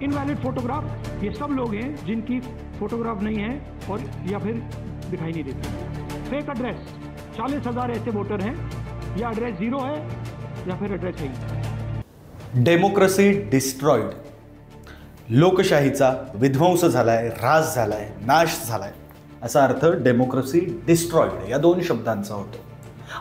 Invalid photograph, ये सब लोग हैं जिनकी फोटोग्राफ नहीं है और या फिर दिखाई नहीं देती। फेक एड्रेस, 40,000 ऐसे वोटर हैं, या एड्रेस जीरो है या फिर एड्रेस है। डेमोक्रेसी डिस्ट्रॉइड, लोकशाहीचा विध्वंस झालाय, ऱ्हास झालाय, नाश झालाय, असा अर्थ डेमोक्रेसी डिस्ट्रॉइड या दोन शब्दांचा होतो।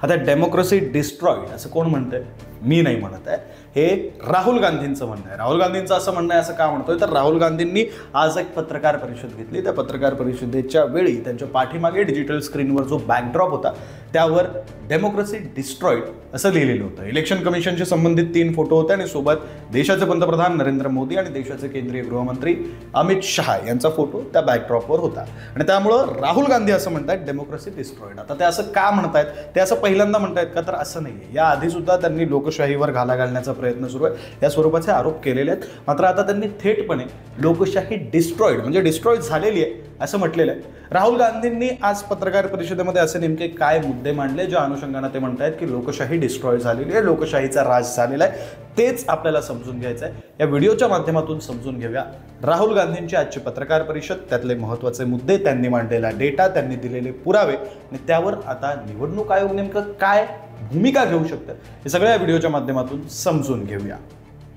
आता डेमोक्रेसी डिस्ट्रॉइड असं कोण म्हणतंय? मी नाही म्हणत आहे, हे राहुल गांधींचं म्हणणं आहे। राहुल गांधींचं असं म्हणणं आहे, असं का म्हणतोय तर राहुल गांधींनी आज एक पत्रकार परिषद घेतली। त्या पत्रकार परिषदेच्या वेळी त्यांच्या पाठीमागे डिजिटल स्क्रीनवर जो बॅकड्रॉप होता त्यावर डेमोक्रेसी डिस्ट्रॉइड असं लिहिलेलं होतं। इलेक्शन कमिशनशी संबंधित 3 फोटो होते आणि सोबत देशाचे पंतप्रधान नरेंद्र मोदी आणि देशाचे केंद्रीय गृहमंत्री अमित शहा यांचा फोटो त्या बॅकड्रॉपवर होता। आणि त्यामुळं राहुल गांधी असं म्हणतात डेमोक्रेसी डिस्ट्रॉइड। आता ते असं का म्हणतायत? ते असं पहिल्यांदा म्हणतायत का? तर असं नाहीये, या आधी सुद्धा त्यांनी लोकशाहीवर घाला घालण्याचा प्रयत्न सुरू आहे, या स्वरूपाचे आरोप केलेले आहेत। मात्र आता त्यांनी थेटपणे लोकशाही डिस्ट्रॉइड म्हणजे डिस्ट्रॉइड झालेली आहे असं म्हटलेलं आहे। राहुल गांधींनी आज पत्रकार परिषदेमध्ये असे नेमके काय मुद्दे मांडले ज्या अनुषंगाने ते म्हणतायत की लोकशाही डिस्ट्रॉय झालेली आहे, लोकशाहीचा ऱ्हास झालेला आहे, तेच आपल्याला समजून घ्यायचं आहे। या व्हिडिओच्या माध्यमातून समजून घेऊया राहुल गांधींची आजची पत्रकार परिषद, त्यातले महत्त्वाचे मुद्दे, त्यांनी मांडलेला डेटा, त्यांनी दिलेले पुरावे आणि त्यावर आता निवडणूक आयोग नेमकं काय भूमिका घेऊ शकतं हे सगळ्या व्हिडिओच्या माध्यमातून समजून घेऊया।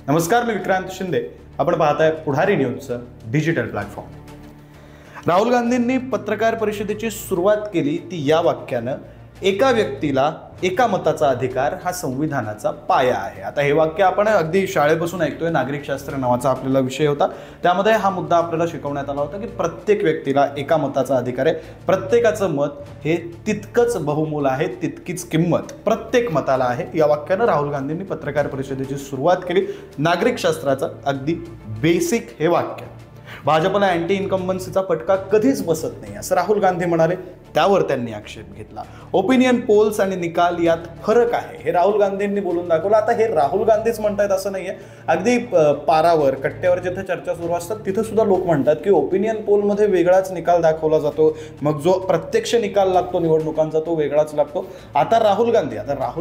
नमस्कार, मी विक्रांत शिंदे, आपण पाहताय पुढारी न्यूजचं डिजिटल प्लॅटफॉर्म। राहुल गांधींनी पत्रकार परिषदेची सुरुवात केली ती या वाक्यानं, एका व्यक्तीला एका मताचा अधिकार हा संविधानाचा पाया आहे। आता हे वाक्य आपण अगदी शाळेपासून ऐकतोय, नागरिकशास्त्र नावाचा आपल्याला विषय होता, त्यामध्ये हा मुद्दा आपल्याला शिकवण्यात आला होता की प्रत्येक व्यक्तीला एका मताचा अधिकार आहे, प्रत्येकाचं मत हे तितकंच बहुमोल आहे, तितकीच किंमत प्रत्येक मताला आहे। या वाक्यानं राहुल गांधींनी पत्रकार परिषदेची सुरुवात केली, नागरिकशास्त्राचं अगदी बेसिक हे वाक्य। भाजपला अँटी इन्कम्बन्सीचा फटका कधीच बसत नाही असं राहुल गांधी म्हणाले, त्यावर त्यांनी आक्षेप घेतला। ओपिनियन पोल्स आणि निकाल यात फरक आहे हे राहुल गांधींनी बोलून दाखवलं। आता हे राहुल गांधीच म्हणतायत असं नाहीये, अगदी पारावर कट्ट्यावर जिथे चर्चा सुरू असतात तिथे सुद्धा लोक म्हणतात की ओपिनियन पोलमध्ये वेगळाच निकाल दाखवला जातो, मग जो प्रत्यक्ष निकाल लागतो निवडणुकांचा तो वेगळाच लागतो। आता राहुल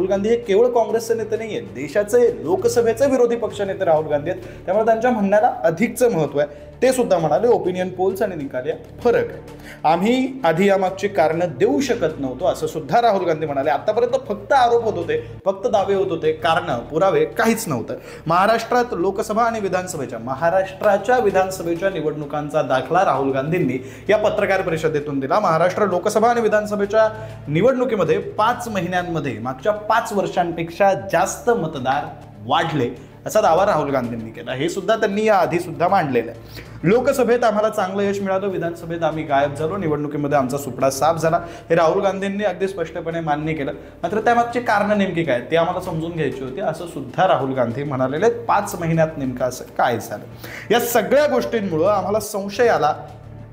गांधी हे केवळ काँग्रेसचे नेते नाही आहेत, देशाचे लोकसभेचे विरोधी पक्षनेते राहुल गांधी आहेत, त्यामुळे त्यांच्या म्हणण्याला अधिकचं महत्त्व आहे। ते सुद्धा म्हणाले ओपिनियन पोल्स आणि निकाल यात फरक आहे, आम्ही आधी यामागची कारणं देऊ शकत नव्हतो असं सुद्धा राहुल गांधी म्हणाले। आतापर्यंत फक्त आरोप होत होते, फक्त दावे होत होते, कारणं पुरावे काहीच नव्हतं। महाराष्ट्रात लोकसभा आणि महाराष्ट्राच्या विधानसभेच्या निवडणुकांचा दाखला राहुल गांधींनी या पत्रकार परिषदेतून दिला। महाराष्ट्र लोकसभा आणि विधानसभेच्या निवडणुकीमध्ये 5 महिन्यांमध्ये मागच्या 5 वर्षांपेक्षा जास्त मतदार वाढले असा दावा राहुल गांधींनी केला। हे सुद्धा त्यांनी या आधी सुद्धा मांडलेलं आहे। लोकसभेत आम्हाला चांगलं यश मिळालं, विधानसभेत आम्ही गायब झालो, निवडणुकीमध्ये आमचा सुपडा साफ झाला, हे राहुल गांधींनी अगदी स्पष्टपणे मान्य केलं। मात्र त्यामागची कारणं नेमकी काय ते आम्हाला समजून घ्यायची होती असं सुद्धा राहुल गांधी म्हणालेले। 5 महिन्यात नेमकं असं काय झालं, या सगळ्या गोष्टींमुळे आम्हाला संशय आला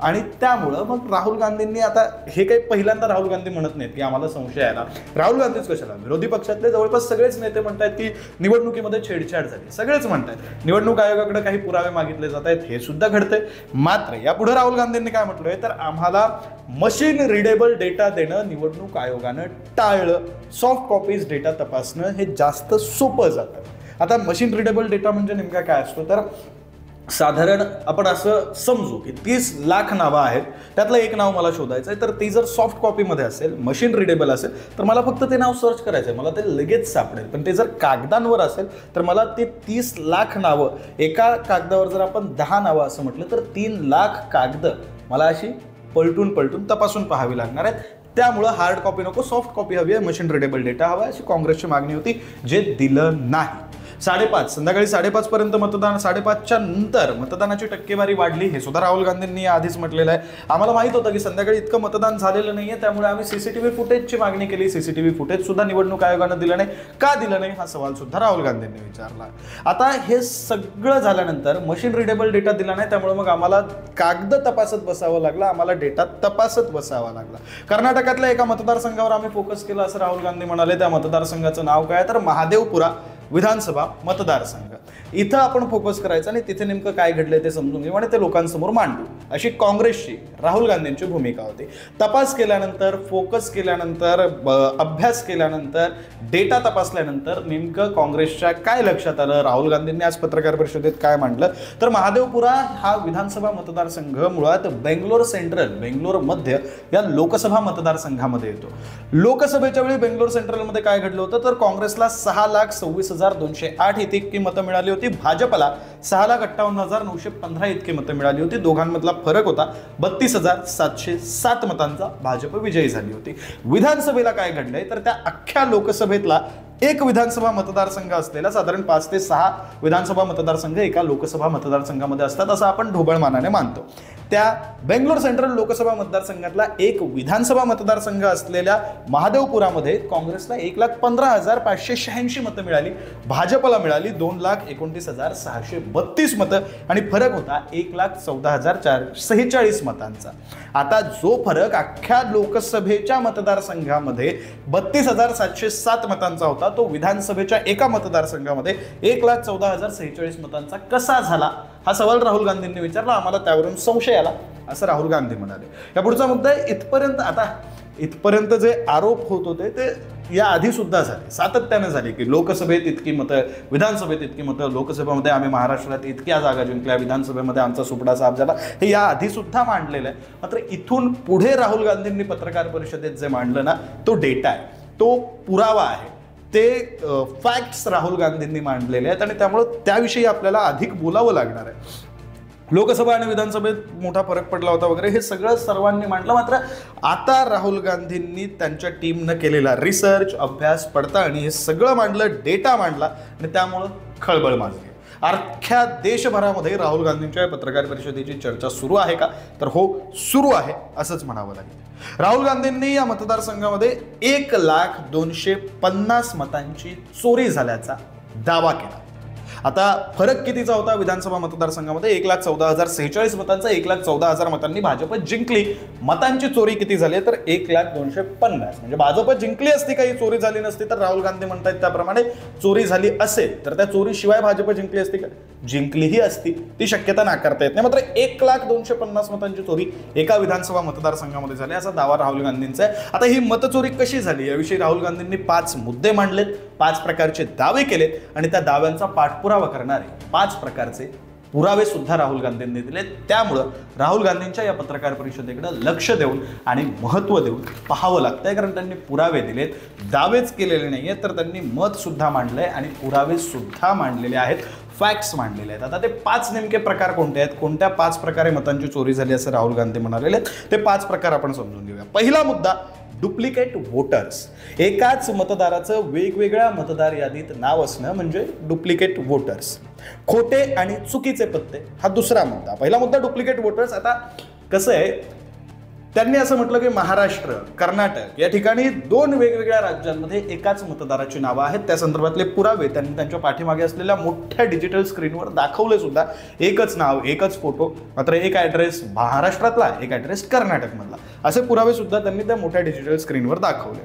आणि त्यामुळं मग राहुल गांधींनी, आता हे काही पहिल्यांदा राहुल गांधी म्हणत नाहीत की आम्हाला संशय आला, राहुल गांधीच कशाला, विरोधी पक्षातले जवळपास सगळेच नेते म्हणतात की निवडणुकीमध्ये छेडछाड झाली, सगळेच म्हणतात निवडणूक आयोगाकडे काही पुरावे मागितले जात आहेत, हे सुद्धा घडतंय। मात्र यापुढे राहुल गांधींनी काय म्हटलंय तर आम्हाला मशीन रिडेबल डेटा देणं निवडणूक आयोगानं टाळलं, सॉफ्ट कॉपीज डेटा तपासणं हे जास्त सोपं जातं। आता मशीन रिडेबल डेटा म्हणजे नेमका काय असतो तर साधारण आपण असं समजू की 30 लाख नावं आहेत, त्यातलं एक नाव मला शोधायचं आहे, तर ती जर सॉफ्ट कॉपीमध्ये असेल, मशीन रिडेबल असेल तर मला फक्त ते नाव सर्च करायचं आहे, मला ते लगेच सापडेल। पण ते जर कागदांवर असेल तर मला ते 30 लाख नावं, एका कागदावर जर आपण 10 नावं असं म्हटलं तर 3 लाख कागद मला अशी पलटून तपासून पाहावी लागणार आहेत। त्यामुळं हार्ड कॉपी नको, सॉफ्ट कॉपी हवी आहे, मशीन रिडेबल डेटा हवा अशी काँग्रेसची मागणी होती, जे दिलं नाही। 5:30 संध्याकाळी 5:30 पर्यंत मतदान, 5:30च्या नंतर मतदानाची टक्केवारी वाढली, हे सुद्धा राहुल गांधींनी आधीच म्हटलेलं आहे। आम्हाला माहित होतं की संध्याकाळी इतकं मतदान झालेलं नाहीये, त्यामुळे आम्ही सीसीटीव्ही फुटेजची मागणी केली, सीसीटीव्ही फुटेज सुद्धा निवडणूक आयोगानं दिलं नाही। का दिलं नाही हा सवाल सुद्धा राहुल गांधींनी विचारला। आता हे सगळं झाल्यानंतर मशीन रिडेबल डेटा दिला नाही, त्यामुळे मग आम्हाला कागद तपासत बसावं लागलं, आम्हाला डेटा तपासत बसावा लागला। कर्नाटकातल्या एका मतदारसंघावर आम्ही फोकस केला असं राहुल गांधी म्हणाले। त्या मतदारसंघाचं नाव काय तर महादेवपुरा विधानसभा मतदारसंघ। इथं आपण फोकस करायचं आणि तिथे नेमकं काय घडलंय ते समजून घेऊ आणि ते लोकांसमोर मांडू, अशी काँग्रेसची, राहुल गांधींची भूमिका होती. तपास केल्यानंतर, फोकस केल्यानंतर, अभ्यास केल्यानंतर, डेटा तपासल्यानंतर नेमकं काँग्रेसच्या काय लक्षात आलं, राहुल गांधींनी आज पत्रकार परिषदेत काय मांडलं, तर महादेवपुरा हा विधानसभा मतदारसंघ मुळात बेंगलोर सेंट्रल, बेंगलोर मध्य या लोकसभा मतदारसंघामध्ये येतो. लोकसभेच्या वेळी बेंगलोर सेंट्रलमध्ये काय घडलं होतं, तर काँग्रेसला 6,26,208 इतकी मतं मिळाली होती, भाजपला 6,58,915 इतकी मतं मिळाली होती. दोघांमधला फरक होता 32,707 मतांचा. भाजप विजयी झाली होती. विधानसभेला काय घडलंय, तर त्या अख्ख्या लोकसभेतला एक विधानसभा मतदारसंघ असलेला साधारण 5 ते 6 विधानसभा मतदारसंघ एका लोकसभा मतदारसंघामध्ये असतात असं आपण ढोबळमानाने मानतो. त्या बेंगलोर सेंट्रल लोकसभा मतदारसंघातला एक विधानसभा मतदारसंघ असलेल्या महादेवपुरामध्ये काँग्रेसला 1,15,586 मतं मिळाली, भाजपला मिळाली 2,29,632 मतं आणि फरक होता 1,14,446 मतांचा. आता जो फरक अख्ख्या लोकसभेच्या मतदारसंघामध्ये 32,707 मतांचा होता, तो विधानसभेच्या एका मतदारसंघामध्ये 1,14,046 मतांचा कसा झाला, हा सवाल राहुल गांधींनी विचारला. आम्हाला त्यावरून संशय आला, असं राहुल गांधी म्हणाले. या पुढचा मुद्दा आहे, इथपर्यंत जे आरोप होत होते ते या आधी सुद्धा झाले, सातत्याने झाले की लोकसभेत इतकी मतं, विधानसभेत इतकी मतं, लोकसभेमध्ये आम्ही महाराष्ट्रात इतक्या जागा जिंकल्या, विधानसभेमध्ये आमचा सुपडा साफ झाला, हे या आधी सुद्धा मांडलेलं आहे. मात्र इथून पुढे राहुल गांधींनी पत्रकार परिषदेत जे मांडलं ना, तो डेटा आहे, तो पुरावा आहे, ते फॅक्ट्स राहुल गांधींनी मांडलेले आहेत आणि त्यामुळे त्याविषयी आपल्याला अधिक बोलावं लागणार आहे. लोकसभा आणि विधानसभेत मोठा फरक पडला होता वगैरे, हे सगळं सर्वांनी मांडलं. मात्र आता राहुल गांधींनी त्यांच्या टीमनं केलेला रिसर्च, अभ्यास, पडताळणी हे सगळं मांडलं, डेटा मांडला आणि त्यामुळं खळबळ माजली. अख्ख्या देशभरामध्ये राहुल गांधींच्या पत्रकार परिषदेची चर्चा सुरू आहे का, तर हो, सुरू आहे असंच म्हणावं लागेल. राहुल गांधींनी या मतदारसंघामध्ये 1,250 मतांची चोरी झाल्याचा दावा केला. आता फरक कितीचा होता विधानसभा मतदारसंघामध्ये, 1,14,046 मतांचा, 1,14,000 मतांनी भाजप जिंकली. मतांची चोरी किती झाली, तर 1,250. म्हणजे भाजप जिंकली असती, काही चोरी झाली नसती, तर राहुल गांधी म्हणतात त्याप्रमाणे चोरी झाली असेल तर त्या चोरीशिवाय भाजप जिंकली असती का, जिंकलीही असती, ती शक्यता नाकारता येत नाही. मात्र 1,250 मतांची चोरी एका विधानसभा मतदारसंघामध्ये झाली असा दावा राहुल गांधींचा आहे. आता ही मतचोरी कशी झाली याविषयी राहुल गांधींनी 5 मुद्दे मांडलेत, 5 प्रकारचे दावे केलेत आणि त्या दाव्यांचा पाठपुरावा करणारे 5 प्रकारचे पुरावे सुद्धा राहुल गांधींनी दिले. त्यामुळं राहुल गांधींच्या या पत्रकार परिषदेकडे लक्ष देऊन आणि महत्त्व देऊन पाहावं लागतंय, कारण त्यांनी पुरावे दिलेत, दावेच केलेले नाही आहेत, तर त्यांनी मत सुद्धा मांडलंय आणि पुरावे सुद्धा मांडलेले आहेत, फॅक्ट्स मांडलेले आहेत. आता ते 5 नेमके प्रकार कोणते आहेत, कोणत्या 5 प्रकारे मतांची चोरी झाली असं राहुल गांधी म्हणालेले आहेत, ते 5 प्रकार आपण समजून घेऊया. पहिला मुद्दा, डुप्लिकेट वोटर्स. एकाच मतदाराचं वेगवेगळ्या मतदार यादीत नाव असणं म्हणजे डुप्लिकेट वोटर्स. खोटे आणि चुकीचे पत्ते हा दुसरा मुद्दा. पहिला मुद्दा डुप्लिकेट वोटर्स. आता कसं आहे, त्यांनी असं म्हटलं की महाराष्ट्र, कर्नाटक या ठिकाणी 2 वेगवेगळ्या राज्यांमध्ये एकाच मतदाराची नावं आहेत. त्या संदर्भातले पुरावे त्यांनी त्यांच्या पाठीमागे असलेल्या मोठ्या डिजिटल स्क्रीनवर दाखवले सुद्धा. एकच नाव, एकच फोटो, मात्र एक ॲड्रेस महाराष्ट्रातला, एक ॲड्रेस कर्नाटकमधला, असे पुरावे सुद्धा त्यांनी त्या मोठ्या डिजिटल स्क्रीनवर दाखवले.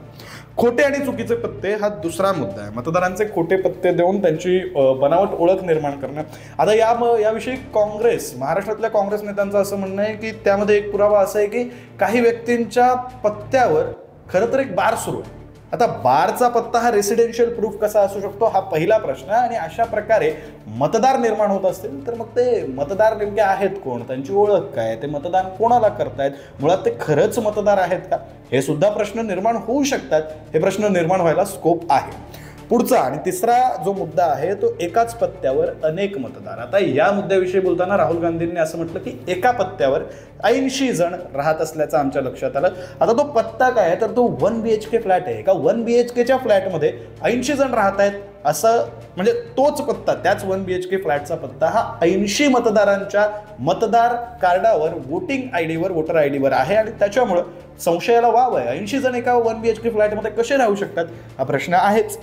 खोटे आणि चुकीचे पत्ते हा दुसरा मुद्दा आहे. मतदारांचे खोटे पत्ते देऊन त्यांची बनावट ओळख निर्माण करणं. आता याविषयी काँग्रेस, महाराष्ट्रातल्या काँग्रेस नेत्यांचं असं म्हणणं आहे की त्यामध्ये एक पुरावा असा आहे की काही व्यक्तींच्या पत्त्यावर खरं तर एक बार सुरू आहे. आता बारचा पत्ता हा रेसिडेन्शियल प्रूफ कसा असू शकतो, हा पहिला प्रश्न. आणि अशा प्रकारे मतदार निर्माण होत असतील तर मग ते मतदार नेमके आहेत कोण, त्यांची ओळख काय, ते मतदान कोणाला करतायत, मुळात ते खरंच मतदार आहेत का, हे सुद्धा प्रश्न निर्माण होऊ शकतात. हे प्रश्न निर्माण व्हायला स्कोप आहे. पुढचा आणि तिसरा जो मुद्दा आहे तो एकाच पत्त्यावर अनेक मतदार. आता या मुद्द्याविषयी बोलताना राहुल गांधींनी असं म्हटलं की एका पत्त्यावर 80 जण राहत असल्याचं आमच्या लक्षात आलं. आता तो पत्ता काय आहे, तर तो 1 BHK फ्लॅट आहे. एका 1 BHKच्या फ्लॅटमध्ये 80 जण राहत आहेत असं, म्हणजे तोच पत्ता, त्याच 1 BHK फ्लॅटचा पत्ता हा 80 मतदारांच्या मतदार कार्डावर, वोटिंग आयडीवर, वोटर आयडीवर आहे आणि त्याच्यामुळं संशयाला वाव आहे. 80 जण एका 1 BHK फ्लॅटमध्ये कसे राहू शकतात हा प्रश्न आहेच.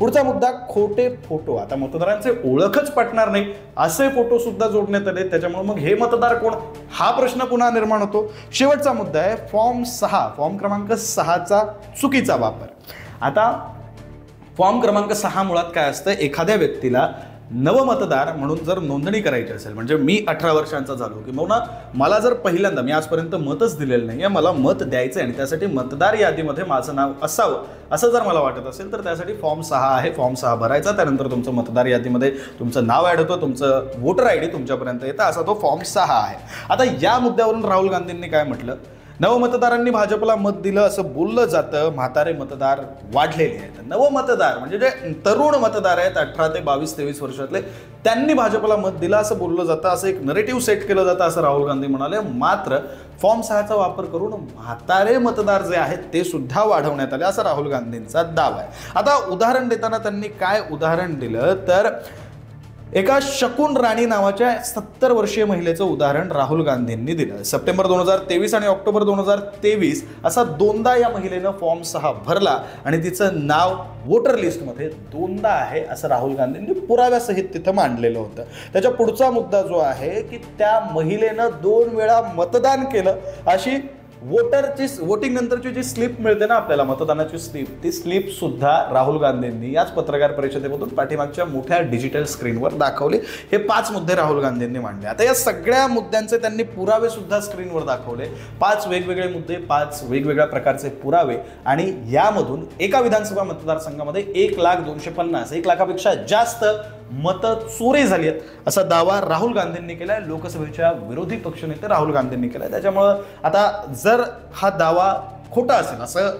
पुढचा मुद्दा, खोटे फोटो. आता मतदारांचे ओळखच पटणार नाही असे फोटो सुद्धा जोडण्यात आले, त्याच्यामुळे मग हे मतदार कोण हा प्रश्न पुन्हा निर्माण होतो. शेवटचा मुद्दा आहे फॉर्म क्रमांक 6चा चुकीचा वापर. आता फॉर्म क्रमांक 6 मुळात काय असतं, एखाद्या व्यक्तीला नवमतदार म्हणून जर नोंदणी करायची असेल, म्हणजे मी 18 वर्षांचा झालो किंवा मला जर पहिल्यांदा, मी आजपर्यंत मतच दिलेलं नाही आहे, मला मत द्यायचं आहे आणि त्यासाठी मतदार यादीमध्ये माझं नाव असावं असं जर मला वाटत असेल तर त्यासाठी फॉर्म 6 आहे. फॉर्म 6 भरायचा, त्यानंतर तुमचं मतदार यादीमध्ये तुमचं नाव ॲड होतं, तुमचं वोटर ID तुमच्यापर्यंत येतं, असा तो फॉर्म 6 आहे. आता या मुद्द्यावरून राहुल गांधींनी काय म्हटलं, नवमतदारांनी भाजपला मत दिलं असं बोललं जातं, म्हातारे मतदार वाढलेले आहेत. नवमतदार म्हणजे जे तरुण मतदार आहेत 18 ते 22-23 वर्षातले, त्यांनी भाजपला मत दिलं असं बोललं जातं, असं एक नरेटिव्ह सेट केलं जातं असं राहुल गांधी म्हणाले. मात्र फॉर्म 6चा वापर करून म्हातारे मतदार जे आहेत ते सुद्धा वाढवण्यात आले असा राहुल गांधींचा दावा आहे. आता उदाहरण देताना त्यांनी काय उदाहरण दिलं तर एका शकून राणी नावाच्या 70 वर्षीय महिलेचं उदाहरण राहुल गांधींनी दिलं. सप्टेंबर 2023 आणि ऑक्टोबर 2023 असा दोनदा या महिलेनं फॉर्म 6 भरला आणि तिचं नाव वोटर लिस्टमध्ये दोनदा आहे असं राहुल गांधींनी पुराव्यासहित तिथं मांडलेलं होतं. त्याच्या पुढचा मुद्दा जो आहे की त्या महिलेनं 2 वेळा मतदान केलं अशी वोटिंग नंतरची जी स्लिप मिळते ना आपल्याला, मतदानाची स्लिप, ती स्लिप सुद्धा राहुल गांधींनी याच पत्रकार परिषदेमधून पाठीमागच्या मोठ्या डिजिटल स्क्रीनवर दाखवली. हे 5 मुद्दे राहुल गांधींनी मांडले. आता या सगळ्या मुद्द्यांचे त्यांनी पुरावे सुद्धा स्क्रीनवर दाखवले. 5 वेगवेगळे मुद्दे, 5 वेगवेगळ्या प्रकारचे पुरावे, आणि यामधून एका विधानसभा मतदारसंघामध्ये 1,250,000 1 लाखापेक्षा जास्त मतं चोरी झाली आहेत असा दावा राहुल गांधींनी केलाय. लोकसभेच्या विरोधी पक्षनेते राहुल गांधींनी केलाय. त्याच्यामुळं आता जर हा दावा खोटा असेल असं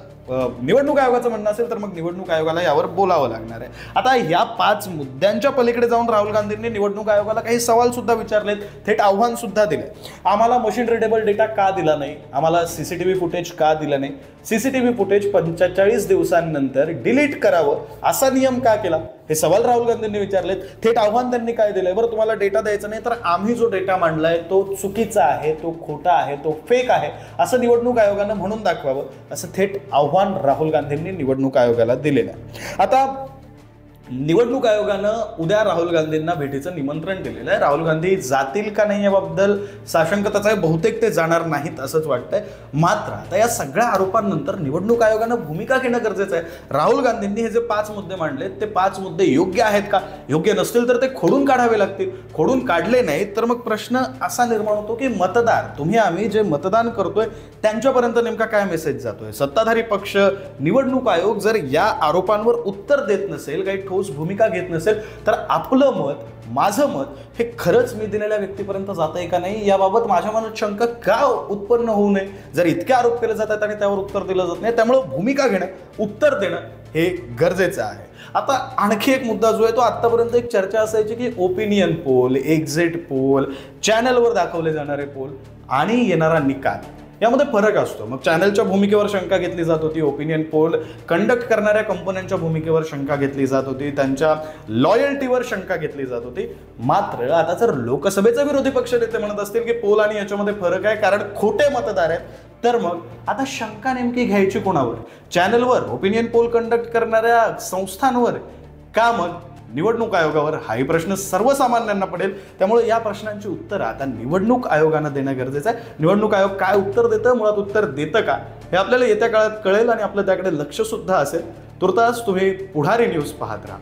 निवडणूक आयोगाचं म्हणणं असेल तर मग निवडणूक आयोगाला यावर बोलावं लागणार आहे. आता या 5 मुद्द्यांच्या पलीकडे जाऊन राहुल गांधींनी निवडणूक आयोगाला काही सवाल सुद्धा विचारलेत, थेट आव्हान सुद्धा दिले. आम्हाला मशीन रिडेबल डेटा का दिला नाही, आम्हाला CCTV फुटेज का दिलं नाही, CCTV फुटेज 45 दिवसांनंतर डिलीट करावं असा नियम का केला, हे सवाल राहुल गांधींनी विचारलेत. थेट आव्हान त्यांनी काय दिलंय, बरं तुम्हाला डेटा द्यायचा नाही तर आम्ही जो डेटा मांडलाय तो चुकीचा आहे, तो खोटा आहे, तो फेक आहे असं निवडणूक आयोगानं म्हणून दाखवावं असं थेट आव्हान राहुल गांधींनी निवडणूक आयोगाला दिलेलं आहे. आता निवडणूक आयोगानं उद्या राहुल गांधींना भेटीचं निमंत्रण दिलेलं आहे. राहुल गांधी जातील का नाही याबद्दल साशंकताच आहे, बहुतेक ते जाणार नाहीत असंच वाटतंय. मात्र आता या सगळ्या आरोपांनंतर निवडणूक आयोगानं भूमिका घेणं गरजेचं आहे. राहुल गांधींनी हे जे 5 मुद्दे मांडलेत ते 5 मुद्दे योग्य आहेत का, योग्य नसतील तर ते खोडून काढावे लागतील. खोडून काढले नाहीत तर मग प्रश्न असा निर्माण होतो की मतदार, तुम्ही आम्ही जे मतदान करतोय त्यांच्यापर्यंत नेमका काय मेसेज जातोय. सत्ताधारी पक्ष, निवडणूक आयोग जर या आरोपांवर उत्तर देत नसेल, काही ठोस भूमिका घेत नसेल तर आपलं मत, माझं मत हे खरंच मी दिलेल्या व्यक्तीपर्यंत जातंय का नाही याबाबत माझ्या मनात शंका का उत्पन्न होऊ नये. जर इतके आरोप केले जातात आणि त्यावर उत्तर दिलं जात नाही, त्यामुळे भूमिका घेणं, उत्तर देणं हे गरजेचं आहे. आता आणखी एक मुद्दा जो आहे तो आतापर्यंत एक चर्चा असायची की ओपिनियन पोल, एक्झिट पोल, चॅनलवर दाखवले जाणारे पोल आणि येणारा निकाल यामध्ये फरक असतो. मग चॅनलच्या भूमिकेवर शंका घेतली जात होती, ओपिनियन पोल कंडक्ट करणाऱ्या कंपन्यांच्या भूमिकेवर शंका घेतली जात होती, त्यांच्या लॉयल्टीवर शंका घेतली जात होती. मात्र आता जर लोकसभेचे विरोधी पक्षनेते म्हणत असतील की पोल आणि याच्यामध्ये फरक आहे कारण खोटे मतदार आहेत, तर मग आता शंका नेमकी घ्यायची कोणावर, चॅनलवर, ओपिनियन पोल कंडक्ट करणाऱ्या संस्थांवर का मग निवडणूक आयोगावर, हाही प्रश्न सर्वसामान्यांना पडेल. त्यामुळे या प्रश्नांची उत्तरं आता निवडणूक आयोगानं देणं गरजेचं आहे. निवडणूक आयोग काय उत्तर देतं, मुळात उत्तर देतं का, हे आपल्याला येत्या काळात कळेल आणि आपलं त्याकडे लक्ष सुद्धा असेल. तुर्तास तुम्ही पुढारी न्यूज पाहत राहा.